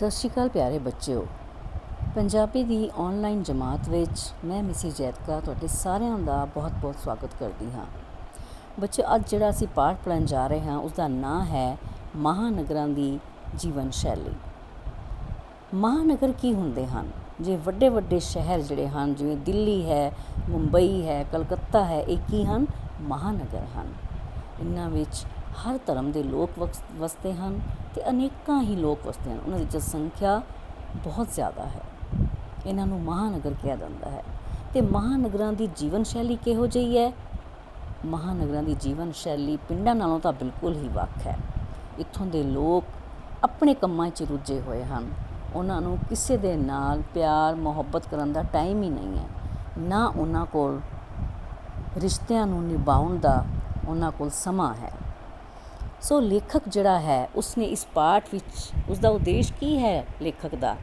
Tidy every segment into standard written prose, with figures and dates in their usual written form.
ਸਤਿ ਸ਼੍ਰੀ ਅਕਾਲ ਪਿਆਰੇ ਬੱਚਿਓ। ਪੰਜਾਬੀ ਦੀ ਔਨਲਾਈਨ ਜਮਾਤ ਵਿੱਚ ਮੈਂ ਮਿਸਿਸ ਜੈਤਕਾ ਤੁਹਾਡੇ ਸਾਰਿਆਂ ਦਾ ਬਹੁਤ ਸਵਾਗਤ ਕਰਦੀ ਹਾਂ। ਬੱਚਿਓ, ਅੱਜ ਜਿਹੜਾ ਅਸੀਂ ਪਾਠ ਪੜ੍ਹਨ ਜਾ ਰਹੇ ਹਾਂ ਉਸ ਦਾ ਨਾਂ ਹੈ ਮਹਾਨਗਰਾਂ ਦੀ ਜੀਵਨ ਸ਼ੈਲੀ। ਮਹਾਨਗਰ ਕੀ ਹੁੰਦੇ ਹਨ? ਜੇ ਵੱਡੇ ਸ਼ਹਿਰ ਜਿਹੜੇ ਹਨ, ਜਿਵੇਂ ਦਿੱਲੀ ਹੈ, ਮੁੰਬਈ ਹੈ, ਕਲਕੱਤਾ ਹੈ, ਇਹ ਕੀ ਹਨ? ਮਹਾਨਗਰ ਹਨ। ਇਹਨਾਂ ਵਿੱਚ ਹਰ ਧਰਮ ਦੇ ਲੋਕ ਵਸਦੇ ਹਨ ਅਤੇ ਅਨੇਕਾਂ ਹੀ ਲੋਕ ਵਸਦੇ ਹਨ। ਉਹਨਾਂ ਦੀ ਜਨਸੰਖਿਆ ਬਹੁਤ ਜ਼ਿਆਦਾ ਹੈ। ਇਹਨਾਂ ਨੂੰ ਮਹਾਨਗਰ ਕਿਹਾ ਜਾਂਦਾ ਹੈ। ਅਤੇ ਮਹਾਨਗਰਾਂ ਦੀ ਜੀਵਨ ਸ਼ੈਲੀ ਕਿਹੋ ਜਿਹੀ ਹੈ? ਮਹਾਨਗਰਾਂ ਦੀ ਜੀਵਨ ਸ਼ੈਲੀ ਪਿੰਡਾਂ ਨਾਲੋਂ ਤਾਂ ਬਿਲਕੁਲ ਹੀ ਵੱਖ ਹੈ। ਇੱਥੋਂ ਦੇ ਲੋਕ ਆਪਣੇ ਕੰਮਾਂ 'ਚ ਰੁੱਝੇ ਹੋਏ ਹਨ। ਉਹਨਾਂ ਨੂੰ ਕਿਸੇ ਦੇ ਨਾਲ ਪਿਆਰ ਮੁਹੱਬਤ ਕਰਨ ਦਾ ਟਾਈਮ ਹੀ ਨਹੀਂ ਹੈ। ਨਾ ਉਹਨਾਂ ਕੋਲ ਰਿਸ਼ਤਿਆਂ ਨੂੰ ਨਿਭਾਉਣ ਦਾ ਉਹਨਾਂ ਕੋਲ ਸਮਾਂ ਹੈ। ਸੋ ਲੇਖਕ ਜਿਹੜਾ ਹੈ ਉਸਨੇ ਇਸ ਪਾਠ ਵਿੱਚ ਉਸਦਾ ਉਦੇਸ਼ ਕੀ ਹੈ? ਲੇਖਕ ਦਾ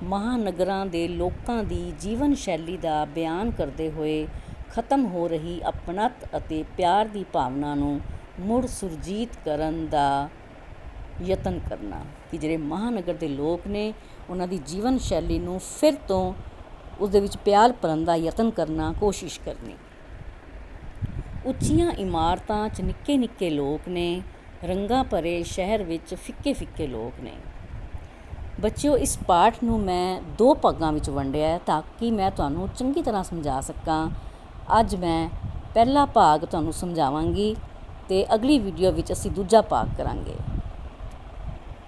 ਮਹਾਨਗਰਾਂ ਦੇ ਲੋਕਾਂ ਦੀ ਜੀਵਨ ਸ਼ੈਲੀ ਦਾ ਬਿਆਨ ਕਰਦੇ ਹੋਏ ਖਤਮ ਹੋ ਰਹੀ ਅਪਣੱਤ ਅਤੇ ਪਿਆਰ ਦੀ ਭਾਵਨਾ ਨੂੰ ਮੁੜ ਸੁਰਜੀਤ ਕਰਨ ਦਾ ਯਤਨ ਕਰਨਾ। ਕਿ ਜਿਹੜੇ ਮਹਾਨਗਰ ਦੇ ਲੋਕ ਨੇ ਉਹਨਾਂ ਦੀ ਜੀਵਨ ਸ਼ੈਲੀ ਨੂੰ ਫਿਰ ਤੋਂ ਉਸਦੇ ਵਿੱਚ ਪਿਆਰ ਭਰਨ ਦਾ ਯਤਨ ਕਰਨਾ, ਕੋਸ਼ਿਸ਼ ਕਰਨੀ। ਉੱਚੀਆਂ ਇਮਾਰਤਾਂ 'ਚ ਨਿੱਕੇ ਲੋਕ ਨੇ, ਰੰਗਾਂ ਭਰੇ ਸ਼ਹਿਰ ਵਿੱਚ ਫਿੱਕੇ ਲੋਕ ਨੇ। ਬੱਚਿਓ, ਇਸ ਪਾਠ ਨੂੰ ਮੈਂ 2 ਭਾਗਾਂ ਵਿੱਚ ਵੰਡਿਆ ਤਾਂ ਕਿ ਮੈਂ ਤੁਹਾਨੂੰ ਚੰਗੀ ਤਰ੍ਹਾਂ ਸਮਝਾ ਸਕਾਂ। ਅੱਜ ਮੈਂ ਪਹਿਲਾ ਭਾਗ ਤੁਹਾਨੂੰ ਸਮਝਾਵਾਂਗੀ ਅਤੇ ਅਗਲੀ ਵੀਡੀਓ ਵਿੱਚ ਅਸੀਂ ਦੂਜਾ ਭਾਗ ਕਰਾਂਗੇ।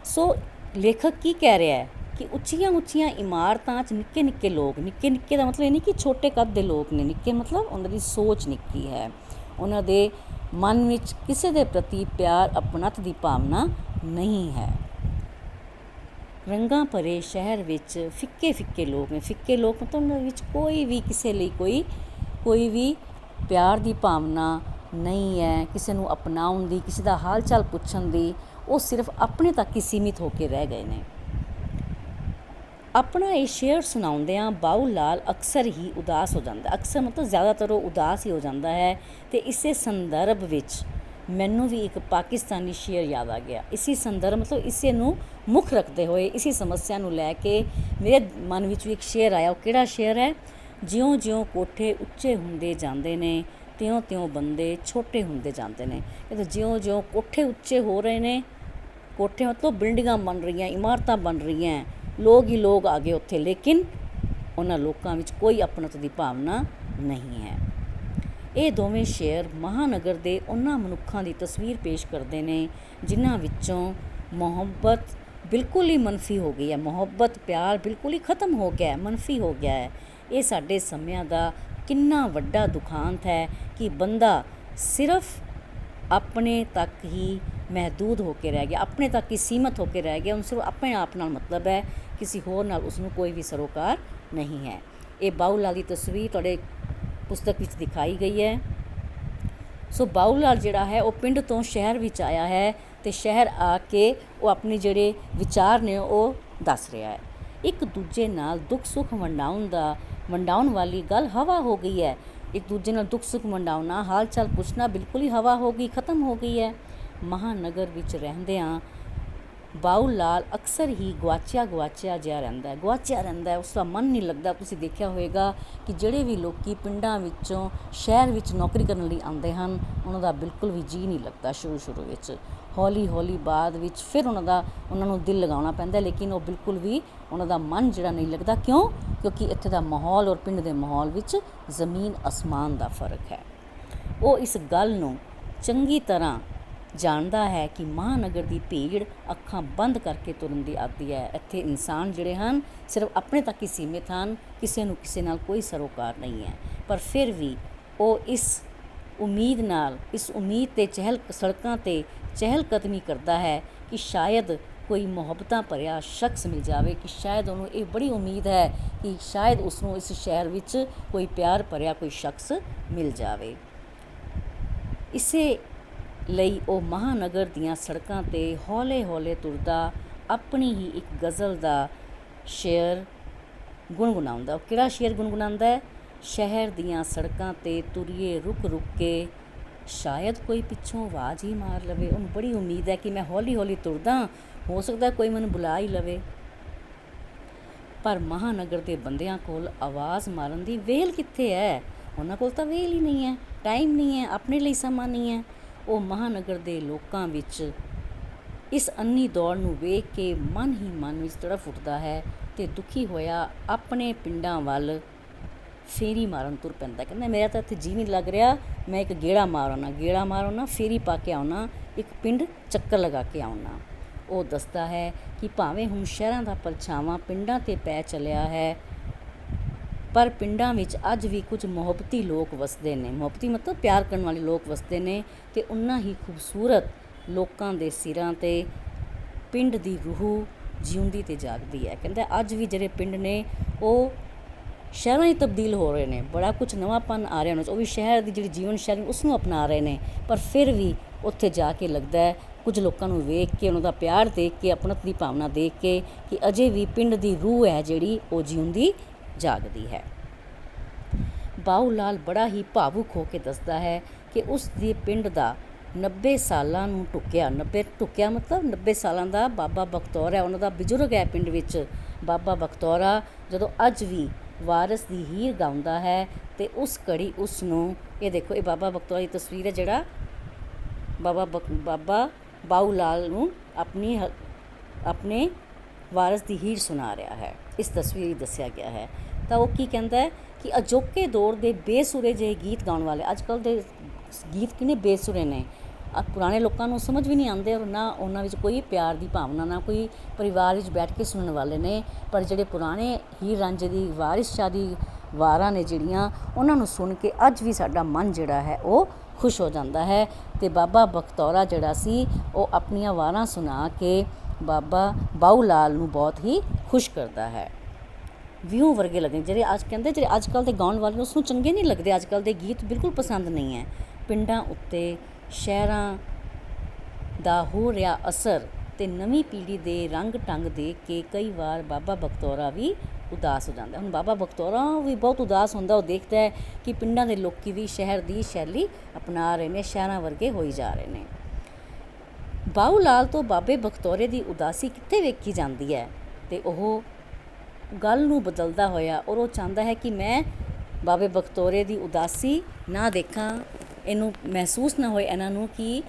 ਸੋ ਲੇਖਕ ਕੀ ਕਹਿ ਰਿਹਾ ਹੈ ਕਿ ਉੱਚੀਆਂ ਇਮਾਰਤਾਂ 'ਚ ਨਿੱਕੇ ਲੋਕ, ਨਿੱਕੇ ਦਾ ਮਤਲਬ ਇਹ ਨਹੀਂ ਕਿ ਛੋਟੇ ਕੱਦ ਦੇ ਲੋਕ ਨੇ। ਨਿੱਕੇ ਮਤਲਬ ਉਹਨਾਂ ਦੀ ਸੋਚ ਨਿੱਕੀ ਹੈ। ਉਹਨਾਂ ਦੇ ਮਨ ਵਿੱਚ ਕਿਸੇ ਦੇ ਪ੍ਰਤੀ ਪਿਆਰ ਅਪਣੱਤ ਦੀ ਭਾਵਨਾ ਨਹੀਂ ਹੈ। ਰੰਗਾਂ ਭਰੇ ਸ਼ਹਿਰ ਵਿੱਚ ਫਿੱਕੇ ਲੋਕ ਨੇ। ਫਿੱਕੇ ਲੋਕ ਮਤਲਬ ਉਹਨਾਂ ਵਿੱਚ ਕੋਈ ਵੀ ਕਿਸੇ ਲਈ ਕੋਈ ਵੀ ਪਿਆਰ ਦੀ ਭਾਵਨਾ ਨਹੀਂ ਹੈ। ਕਿਸੇ ਨੂੰ ਅਪਣਾਉਣ ਦੀ, ਕਿਸੇ ਦਾ ਹਾਲ ਚਾਲ ਪੁੱਛਣ ਦੀ, ਉਹ ਸਿਰਫ ਆਪਣੇ ਤੱਕ ਹੀ ਸੀਮਿਤ ਹੋ ਕੇ ਰਹਿ ਗਏ ਨੇ। ਆਪਣਾ ਇਹ ਸ਼ੇਅਰ ਸੁਣਾਉਂਦਿਆਂ ਬਾਊ ਲਾਲ ਅਕਸਰ ਹੀ ਉਦਾਸ ਹੋ ਜਾਂਦਾ। ਅਕਸਰ ਮਤਲਬ ਜ਼ਿਆਦਾਤਰ ਉਹ ਉਦਾਸ ਹੀ ਹੋ ਜਾਂਦਾ ਹੈ। ਅਤੇ ਇਸੇ ਸੰਦਰਭ ਵਿੱਚ ਮੈਨੂੰ ਵੀ ਇੱਕ ਪਾਕਿਸਤਾਨੀ ਸ਼ੇਅਰ ਯਾਦ ਆ ਗਿਆ। ਇਸੇ ਸੰਦਰਭ ਮਤਲਬ ਇਸੇ ਨੂੰ ਮੁੱਖ ਰੱਖਦੇ ਹੋਏ, ਇਸੇ ਸਮੱਸਿਆ ਨੂੰ ਲੈ ਕੇ ਮੇਰੇ ਮਨ ਵਿੱਚ ਵੀ ਇੱਕ ਸ਼ੇਅਰ ਆਇਆ। ਉਹ ਕਿਹੜਾ ਸ਼ੇਅਰ ਹੈ? ਜਿਉਂ ਕੋਠੇ ਉੱਚੇ ਹੁੰਦੇ ਜਾਂਦੇ ਨੇ, ਤਿਉਂ ਬੰਦੇ ਛੋਟੇ ਹੁੰਦੇ ਜਾਂਦੇ ਨੇ। ਕਹਿੰਦੇ ਜਿਉਂ ਕੋਠੇ ਉੱਚੇ ਹੋ ਰਹੇ ਨੇ, ਕੋਠੇ ਮਤਲਬ ਬਿਲਡਿੰਗਾਂ ਬਣ ਰਹੀਆਂ, ਇਮਾਰਤਾਂ ਬਣ ਰਹੀਆਂ, ਲੋਕ ਹੀ ਲੋਕ ਆ ਗਏ ਉੱਥੇ, ਲੇਕਿਨ ਉਹਨਾਂ ਲੋਕਾਂ ਵਿੱਚ ਕੋਈ ਅਪਣੱਤ ਦੀ ਭਾਵਨਾ ਨਹੀਂ ਹੈ। ਇਹ ਦੋਵੇਂ ਸ਼ੇਅਰ ਮਹਾਨਗਰ ਦੇ ਉਹਨਾਂ ਮਨੁੱਖਾਂ ਦੀ ਤਸਵੀਰ ਪੇਸ਼ ਕਰਦੇ ਨੇ ਜਿਨ੍ਹਾਂ ਵਿੱਚੋਂ ਮੁਹੱਬਤ ਬਿਲਕੁਲ ਹੀ ਮਨਫੀ ਹੋ ਗਈ ਹੈ। ਮੁਹੱਬਤ ਪਿਆਰ ਬਿਲਕੁਲ ਹੀ ਖਤਮ ਹੋ ਗਿਆ ਹੈ, ਮਨਫੀ ਹੋ ਗਿਆ ਹੈ। ਇਹ ਸਾਡੇ ਸਮਿਆਂ ਦਾ ਕਿੰਨਾ ਵੱਡਾ ਦੁਖਾਂਤ ਹੈ ਕਿ ਬੰਦਾ ਸਿਰਫ ਆਪਣੇ ਤੱਕ ਹੀ ਮਹਿਦੂਦ ਹੋ ਕੇ ਰਹਿ ਗਿਆ, ਆਪਣੇ ਤੱਕ ਹੀ ਸੀਮਤ ਹੋ ਕੇ ਰਹਿ ਗਿਆ। ਉਹਨੂੰ ਸਿਰਫ ਆਪਣੇ ਆਪ ਨਾਲ ਮਤਲਬ ਹੈ, ਕਿਸੇ ਹੋਰ ਨਾਲ ਉਸਨੂੰ ਕੋਈ ਵੀ ਸਰੋਕਾਰ ਨਹੀਂ ਹੈ। ਇਹ ਬਾਊ ਲਾਲ ਦੀ ਤਸਵੀਰ ਤੁਹਾਡੇ ਪੁਸਤਕ ਵਿੱਚ ਦਿਖਾਈ ਗਈ ਹੈ। ਸੋ ਬਾਊ ਲਾਲ ਜਿਹੜਾ ਹੈ ਉਹ ਪਿੰਡ ਤੋਂ ਸ਼ਹਿਰ ਵਿੱਚ ਆਇਆ ਹੈ ਅਤੇ ਸ਼ਹਿਰ ਆ ਕੇ ਉਹ ਆਪਣੇ ਜਿਹੜੇ ਵਿਚਾਰ ਨੇ ਉਹ ਦੱਸ ਰਿਹਾ ਹੈ। ਇੱਕ ਦੂਜੇ ਨਾਲ ਦੁੱਖ ਸੁੱਖ ਵੰਡਾਉਣ ਵਾਲੀ ਗੱਲ ਹਵਾ ਹੋ ਗਈ ਹੈ। ਇੱਕ ਦੂਜੇ ਨਾਲ ਦੁੱਖ ਸੁੱਖ ਵੰਡਾਉਣਾ, ਹਾਲ ਚਾਲ ਪੁੱਛਣਾ ਬਿਲਕੁਲ ਹੀ ਹਵਾ ਹੋ ਗਈ, ਖਤਮ ਹੋ ਗਈ ਹੈ। ਮਹਾਨਗਰ ਵਿੱਚ ਰਹਿੰਦਿਆਂ ਬਾਊ ਲਾਲ ਅਕਸਰ ਹੀ ਗੁਆਚਿਆ ਜਿਹਾ ਰਹਿੰਦਾ ਹੈ। ਉਸਦਾ ਮਨ ਨਹੀਂ ਲੱਗਦਾ। ਤੁਸੀਂ ਦੇਖਿਆ ਹੋਵੇਗਾ ਕਿ ਜਿਹੜੇ ਵੀ ਲੋਕ ਪਿੰਡਾਂ ਵਿੱਚੋਂ ਸ਼ਹਿਰ ਵਿੱਚ ਨੌਕਰੀ ਕਰਨ ਲਈ ਆਉਂਦੇ ਹਨ, ਉਹਨਾਂ ਦਾ ਬਿਲਕੁਲ ਵੀ ਜੀਅ ਨਹੀਂ ਲੱਗਦਾ ਸ਼ੁਰੂ ਵਿੱਚ। ਹੌਲੀ ਬਾਅਦ ਵਿੱਚ ਫਿਰ ਉਹਨਾਂ ਨੂੰ ਦਿਲ ਲਗਾਉਣਾ ਪੈਂਦਾ, ਲੇਕਿਨ ਉਹ ਬਿਲਕੁਲ ਵੀ ਉਹਨਾਂ ਦਾ ਮਨ ਜਿਹੜਾ ਨਹੀਂ ਲੱਗਦਾ। ਕਿਉਂ? ਕਿਉਂਕਿ ਇੱਥੇ ਦਾ ਮਾਹੌਲ ਔਰ ਪਿੰਡ ਦੇ ਮਾਹੌਲ ਵਿੱਚ ਜ਼ਮੀਨ ਅਸਮਾਨ ਦਾ ਫਰਕ ਹੈ। ਉਹ ਇਸ ਗੱਲ ਨੂੰ ਚੰਗੀ ਤਰ੍ਹਾਂ ਜਾਣਦਾ ਹੈ ਕਿ ਮਹਾਨਗਰ ਦੀ ਭੀੜ ਅੱਖਾਂ ਬੰਦ ਕਰਕੇ ਤੁਰਨ ਦੀ ਆਦੀ ਹੈ। ਇੱਥੇ ਇਨਸਾਨ ਜਿਹੜੇ ਹਨ ਸਿਰਫ ਆਪਣੇ ਤੱਕ ਹੀ ਸੀਮਿਤ ਹਨ, ਕਿਸੇ ਨੂੰ ਕਿਸੇ ਨਾਲ ਕੋਈ ਸਰੋਕਾਰ ਨਹੀਂ ਹੈ। ਪਰ ਫਿਰ ਵੀ ਉਹ ਇਸ ਉਮੀਦ ਤੇ ਸੜਕਾਂ 'ਤੇ ਚਹਿਲ ਕਦਮੀ ਕਰਦਾ ਹੈ ਕਿ ਸ਼ਾਇਦ ਕੋਈ ਮੁਹੱਬਤਾਂ ਭਰਿਆ ਸ਼ਖਸ ਮਿਲ ਜਾਵੇ, ਕਿ ਸ਼ਾਇਦ ਉਹਨੂੰ ਇਹ ਬੜੀ ਉਮੀਦ ਹੈ ਕਿ ਸ਼ਾਇਦ ਉਸਨੂੰ ਇਸ ਸ਼ਹਿਰ ਵਿੱਚ ਕੋਈ ਪਿਆਰ ਭਰਿਆ ਕੋਈ ਸ਼ਖਸ ਮਿਲ ਜਾਵੇ। ਇਸੇ ਲਈ ਉਹ ਮਹਾਨਗਰ ਦੀਆਂ ਸੜਕਾਂ 'ਤੇ ਹੌਲੇ ਤੁਰਦਾ ਆਪਣੀ ਹੀ ਇੱਕ ਗਜ਼ਲ ਦਾ ਸ਼ੇਅਰ ਗੁਣਗੁਣਾਉਂਦਾ। ਉਹ ਕਿਹੜਾ ਸ਼ੇਅਰ ਗੁਣਗੁਣਾਉਂਦਾ ਹੈ? ਸ਼ਹਿਰ ਦੀਆਂ ਸੜਕਾਂ 'ਤੇ ਤੁਰੀਏ ਰੁਕ ਕੇ, ਸ਼ਾਇਦ ਕੋਈ ਪਿੱਛੋਂ ਆਵਾਜ਼ ਹੀ ਮਾਰ ਲਵੇ। ਉਹਨੂੰ ਬੜੀ ਉਮੀਦ ਹੈ ਕਿ ਮੈਂ ਹੌਲੀ ਤੁਰਦਾ, ਹੋ ਸਕਦਾ ਕੋਈ ਮੈਨੂੰ ਬੁਲਾ ਹੀ ਲਵੇ। ਪਰ ਮਹਾਨਗਰ ਦੇ ਬੰਦਿਆਂ ਕੋਲ ਆਵਾਜ਼ ਮਾਰਨ ਦੀ ਵੇਲ ਕਿੱਥੇ ਹੈ। ਉਹਨਾਂ ਕੋਲ ਤਾਂ ਵੇਲ ਹੀ ਨਹੀਂ ਹੈ, ਟਾਈਮ ਨਹੀਂ ਹੈ, ਆਪਣੇ ਲਈ ਸਮਾਂ ਨਹੀਂ ਹੈ। ਉਹ ਮਹਾਨਗਰ ਦੇ ਲੋਕਾਂ ਵਿੱਚ ਇਸ ਅੰਨੀ ਦੌੜ ਨੂੰ ਵੇਖ ਕੇ ਮਨ ਹੀ ਮਨ ਵਿੱਚ ਤੜਫ ਉੱਠਦਾ ਹੈ ਅਤੇ ਦੁਖੀ ਹੋਇਆ ਆਪਣੇ ਪਿੰਡਾਂ ਵੱਲ ਫੇਰੀ ਮਾਰਨ ਤੁਰ ਪੈਂਦਾ। ਕਹਿੰਦਾ ਮੇਰਾ ਤਾਂ ਇੱਥੇ ਜੀਅ ਨਹੀਂ ਲੱਗ ਰਿਹਾ, ਮੈਂ ਇੱਕ ਗੇੜਾ ਮਾਰ ਆਉਣਾ, ਫੇਰੀ ਪਾ ਕੇ ਆਉਣਾ, ਇੱਕ ਪਿੰਡ ਚੱਕਰ ਲਗਾ ਕੇ ਆਉਣਾ। ਉਹ ਦੱਸਦਾ ਹੈ ਕਿ ਭਾਵੇਂ ਹੁਣ ਸ਼ਹਿਰਾਂ ਦਾ ਪਰਛਾਵਾਂ ਪਿੰਡਾਂ 'ਤੇ ਪੈ ਚੱਲਿਆ ਹੈ, ਪਰ ਪਿੰਡਾਂ ਵਿੱਚ ਅੱਜ ਵੀ ਕੁਝ ਮੁਹੱਬਤੀ ਲੋਕ ਵਸਦੇ ਨੇ। ਮੁਹੱਬਤੀ ਮਤਲਬ ਪਿਆਰ ਕਰਨ ਵਾਲੇ ਲੋਕ ਵਸਦੇ ਨੇ ਅਤੇ ਉਨਾਂ ਹੀ ਖੂਬਸੂਰਤ ਲੋਕਾਂ ਦੇ ਸਿਰਾਂ 'ਤੇ ਪਿੰਡ ਦੀ ਰੂਹ ਜਿਉਂਦੀ ਅਤੇ ਜਾਗਦੀ ਹੈ। ਕਹਿੰਦਾ ਅੱਜ ਵੀ ਜਿਹੜੇ ਪਿੰਡ ਨੇ ਉਹ ਸ਼ਹਿਰਾਂ ਹੀ ਤਬਦੀਲ ਹੋ ਰਹੇ ਨੇ, ਬੜਾ ਕੁਝ ਨਵਾਂਪਨ ਆ ਰਿਹਾ ਉਹਨਾਂ 'ਚ, ਉਹ ਵੀ ਸ਼ਹਿਰ ਦੀ ਜਿਹੜੀ ਜੀਵਨ ਸ਼ੈਲੀ ਉਸ ਨੂੰ ਅਪਣਾ ਰਹੇ ਨੇ, ਪਰ ਫਿਰ ਵੀ ਉੱਥੇ ਜਾ ਕੇ ਲੱਗਦਾ ਹੈ ਕੁਝ ਲੋਕਾਂ ਨੂੰ ਵੇਖ ਕੇ, ਉਹਨਾਂ ਦਾ ਪਿਆਰ ਦੇਖ ਕੇ, ਆਪਣਤ ਦੀ ਭਾਵਨਾ ਦੇਖ ਕੇ ਕਿ ਅਜੇ ਵੀ ਪਿੰਡ ਦੀ ਰੂਹ ਹੈ ਜਿਹੜੀ ਉਹ ਜਿਉਂਦੀ ਜਾਗਦੀ ਹੈ। ਬਾਊ ਲਾਲ ਬੜਾ ਹੀ ਭਾਵੁਕ ਹੋ ਕੇ ਦੱਸਦਾ ਹੈ ਕਿ ਉਸ ਦੇ ਪਿੰਡ ਦਾ 90 ਸਾਲਾਂ ਨੂੰ ਟੁੱਕਿਆ ਮਤਲਬ 90 ਸਾਲਾਂ ਦਾ ਬਾਬਾ ਬਖਤੌਰ ਹੈ, ਉਹਨਾਂ ਦਾ ਬਜ਼ੁਰਗ ਹੈ ਪਿੰਡ ਵਿੱਚ ਬਾਬਾ ਬਖਤੌਰਾ, ਜਦੋਂ ਅੱਜ ਵੀ ਵਾਰਸ ਦੀ ਹੀਰ ਗਾਉਂਦਾ ਹੈ ਅਤੇ ਉਸ ਘੜੀ ਉਸ ਨੂੰ, ਇਹ ਦੇਖੋ ਇਹ ਬਾਬਾ ਬਖਤੌਰਾ ਦੀ ਤਸਵੀਰ ਹੈ ਜਿਹੜਾ ਬਾਬਾ ਬਾਊ ਲਾਲ ਨੂੰ ਆਪਣੇ ਵਾਰਸ ਦੀ ਹੀਰ ਸੁਣਾ ਰਿਹਾ ਹੈ। ਇਸ ਤਸਵੀਰ ਵਿੱਚ ਦੱਸਿਆ ਗਿਆ ਹੈ। ਤਾਂ ਉਹ ਕੀ ਕਹਿੰਦਾ ਹੈ ਕਿ ਅਜੋਕੇ ਦੌਰ ਦੇ ਬੇਸੁਰੇ ਜਿਹੇ ਗੀਤ ਗਾਉਣ ਵਾਲੇ, ਅੱਜ ਕੱਲ੍ਹ ਦੇ ਗੀਤ ਕਿੰਨੇ ਬੇਸੁਰੇ ਨੇ, ਪੁਰਾਣੇ ਲੋਕਾਂ ਨੂੰ ਸਮਝ ਵੀ ਨਹੀਂ ਆਉਂਦੇ, ਔਰ ਨਾ ਉਹਨਾਂ ਵਿੱਚ ਕੋਈ ਪਿਆਰ ਦੀ ਭਾਵਨਾ, ਨਾ ਕੋਈ ਪਰਿਵਾਰ ਵਿੱਚ ਬੈਠ ਕੇ ਸੁਣਨ ਵਾਲੇ ਨੇ। ਪਰ ਜਿਹੜੇ ਪੁਰਾਣੇ ਹੀਰ ਰਾਂਝੇ ਦੀ ਵਾਰਿਸ ਸ਼ਾਹ ਦੀ ਵਾਰਾਂ ਨੇ ਜਿਹੜੀਆਂ, ਉਹਨਾਂ ਨੂੰ ਸੁਣ ਕੇ ਅੱਜ ਵੀ ਸਾਡਾ ਮਨ ਜਿਹੜਾ ਹੈ ਉਹ ਖੁਸ਼ ਹੋ ਜਾਂਦਾ ਹੈ। ਅਤੇ ਬਾਬਾ ਬਖਤੌਰਾ ਜਿਹੜਾ ਸੀ ਉਹ ਆਪਣੀਆਂ ਵਾਰਾਂ ਸੁਣਾ ਕੇ ਬਾਬਾ ਬਾਊ ਲਾਲ ਨੂੰ ਬਹੁਤ ਹੀ ਖੁਸ਼ ਕਰਦਾ ਹੈ। ਵਿਊ ਵਰਗੇ ਲੱਗਦੇ ਜਿਹੜੇ ਅੱਜ ਕੱਲ੍ਹ ਦੇ ਗਾਉਣ ਵਾਲੇ ਉਸ ਨੂੰ ਚੰਗੇ ਨਹੀਂ ਲੱਗਦੇ, ਅੱਜ ਕੱਲ੍ਹ ਦੇ ਗੀਤ ਬਿਲਕੁਲ ਪਸੰਦ ਨਹੀਂ ਹੈ। ਪਿੰਡਾਂ ਉੱਤੇ ਸ਼ਹਿਰਾਂ ਦਾ ਹੋ ਰਿਹਾ ਅਸਰ ਅਤੇ ਨਵੀਂ ਪੀੜ੍ਹੀ ਦੇ ਰੰਗ ਢੰਗ ਦੇਖ ਕੇ ਕਈ ਵਾਰ ਬਾਬਾ ਬਖਤੌਰਾ ਵੀ ਉਦਾਸ ਹੋ ਜਾਂਦਾ। ਹੁਣ ਬਾਬਾ ਬਖਤੌਰਾ ਵੀ ਬਹੁਤ ਉਦਾਸ ਹੁੰਦਾ, ਉਹ ਦੇਖਦਾ ਹੈ ਕਿ ਪਿੰਡਾਂ ਦੇ ਲੋਕ ਵੀ ਸ਼ਹਿਰ ਦੀ ਸ਼ੈਲੀ ਅਪਣਾ ਰਹੇ ਨੇ, ਸ਼ਹਿਰਾਂ ਵਰਗੇ ਹੋਈ ਜਾ ਰਹੇ ਨੇ। ਬਾਊ ਲਾਲ ਤੋਂ ਬਾਬੇ ਬਖਤੌਰੇ ਦੀ ਉਦਾਸੀ ਕਿੱਥੇ ਵੇਖੀ ਜਾਂਦੀ ਹੈ ਅਤੇ ਉਹ ਗੱਲ ਨੂੰ ਬਦਲਦਾ ਹੋਇਆ, ਔਰ ਉਹ ਚਾਹੁੰਦਾ ਹੈ ਕਿ ਮੈਂ ਬਾਬੇ ਬਖਤੌਰੇ ਦੀ ਉਦਾਸੀ ਨਾ ਦੇਖਾਂ, ਇਹਨੂੰ ਮਹਿਸੂਸ ਨਾ ਹੋਏ ਇਹਨਾਂ ਨੂੰ ਕਿ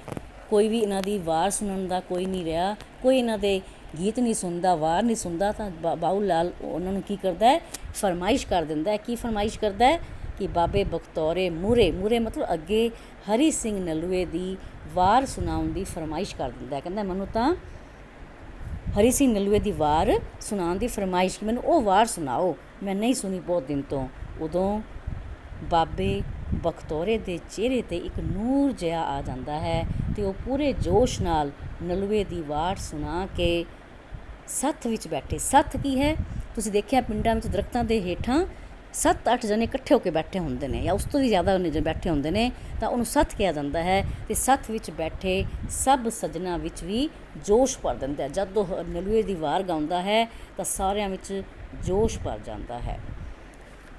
ਕੋਈ ਵੀ ਇਹਨਾਂ ਦੀ ਵਾਰ ਸੁਣਨ ਦਾ ਕੋਈ ਨਹੀਂ ਰਿਹਾ, ਕੋਈ ਇਹਨਾਂ ਦੇ ਗੀਤ ਨਹੀਂ ਸੁਣਦਾ, ਵਾਰ ਨਹੀਂ ਸੁਣਦਾ। ਤਾਂ ਬਾਊ ਲਾਲ ਉਹਨਾਂ ਨੂੰ ਕੀ ਕਰਦਾ ਹੈ, ਫਰਮਾਇਸ਼ ਕਰ ਦਿੰਦਾ ਹੈ। ਕੀ ਫਰਮਾਇਸ਼ ਕਰਦਾ ਹੈ ਕਿ ਬਾਬੇ ਬਖਤੌਰੇ ਮੂਹਰੇ ਮਤਲਬ ਅੱਗੇ ਹਰੀ ਸਿੰਘ ਨਲੂਏ ਦੀ ਵਾਰ ਸੁਣਾਉਣ ਦੀ ਫਰਮਾਇਸ਼ ਕਰ ਦਿੰਦਾ ਹੈ। ਕਹਿੰਦਾ ਮੈਨੂੰ ਤਾਂ ਹਰੀ ਸਿੰਘ ਨਲੂਏ ਦੀ ਵਾਰ ਸੁਣਾਉਣ ਦੀ ਫਰਮਾਇਸ਼, ਮੈਨੂੰ ਉਹ ਵਾਰ ਸੁਣਾਓ, ਮੈਂ ਨਹੀਂ ਸੁਣੀ ਬਹੁਤ ਦਿਨ ਤੋਂ। ਉਦੋਂ ਬਾਬੇ ਬਖਤੌਰੇ ਦੇ ਚਿਹਰੇ 'ਤੇ ਇੱਕ ਨੂਰ ਜਿਹਾ ਆ ਜਾਂਦਾ ਹੈ ਅਤੇ ਉਹ ਪੂਰੇ ਜੋਸ਼ ਨਾਲ ਨਲੂਏ ਦੀ ਵਾਰ ਸੁਣਾ ਕੇ ਸੱਥ ਵਿੱਚ ਬੈਠੇ, ਸੱਥ ਕੀ ਹੈ ਤੁਸੀਂ ਦੇਖਿਆ ਪਿੰਡਾਂ ਵਿੱਚ ਦਰਖਤਾਂ ਦੇ ਹੇਠਾਂ 7-8 ਜਣੇ ਇਕੱਠੇ ਹੋ ਕੇ ਬੈਠੇ ਹੁੰਦੇ ਨੇ, ਜਾਂ ਉਸ ਤੋਂ ਵੀ ਜ਼ਿਆਦਾ ਬੈਠੇ ਹੁੰਦੇ ਨੇ, ਤਾਂ ਉਹਨੂੰ ਸੱਥ ਕਿਹਾ ਜਾਂਦਾ ਹੈ। ਅਤੇ ਸੱਥ ਵਿੱਚ ਬੈਠੇ ਸਭ ਸੱਜਣਾਂ ਵਿੱਚ ਵੀ ਜੋਸ਼ ਭਰ ਦਿੰਦਾ ਹੈ। ਜਦ ਉਹ ਨਲੂਏ ਦੀ ਵਾਰ ਗਾਉਂਦਾ ਹੈ ਤਾਂ ਸਾਰਿਆਂ ਵਿੱਚ ਜੋਸ਼ ਭਰ ਜਾਂਦਾ ਹੈ।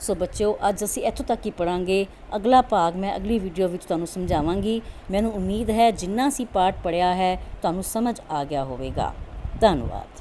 ਸੋ ਬੱਚਿਓ, ਅੱਜ ਅਸੀਂ ਇੱਥੋਂ ਤੱਕ ਹੀ ਪੜ੍ਹਾਂਗੇ। ਅਗਲਾ ਭਾਗ ਮੈਂ ਅਗਲੀ ਵੀਡੀਓ ਵਿੱਚ ਤੁਹਾਨੂੰ ਸਮਝਾਵਾਂਗੀ। ਮੈਨੂੰ ਉਮੀਦ ਹੈ ਜਿੰਨਾ ਅਸੀਂ ਪਾਠ ਪੜ੍ਹਿਆ ਹੈ ਤੁਹਾਨੂੰ ਸਮਝ ਆ ਗਿਆ ਹੋਵੇਗਾ। ਧੰਨਵਾਦ।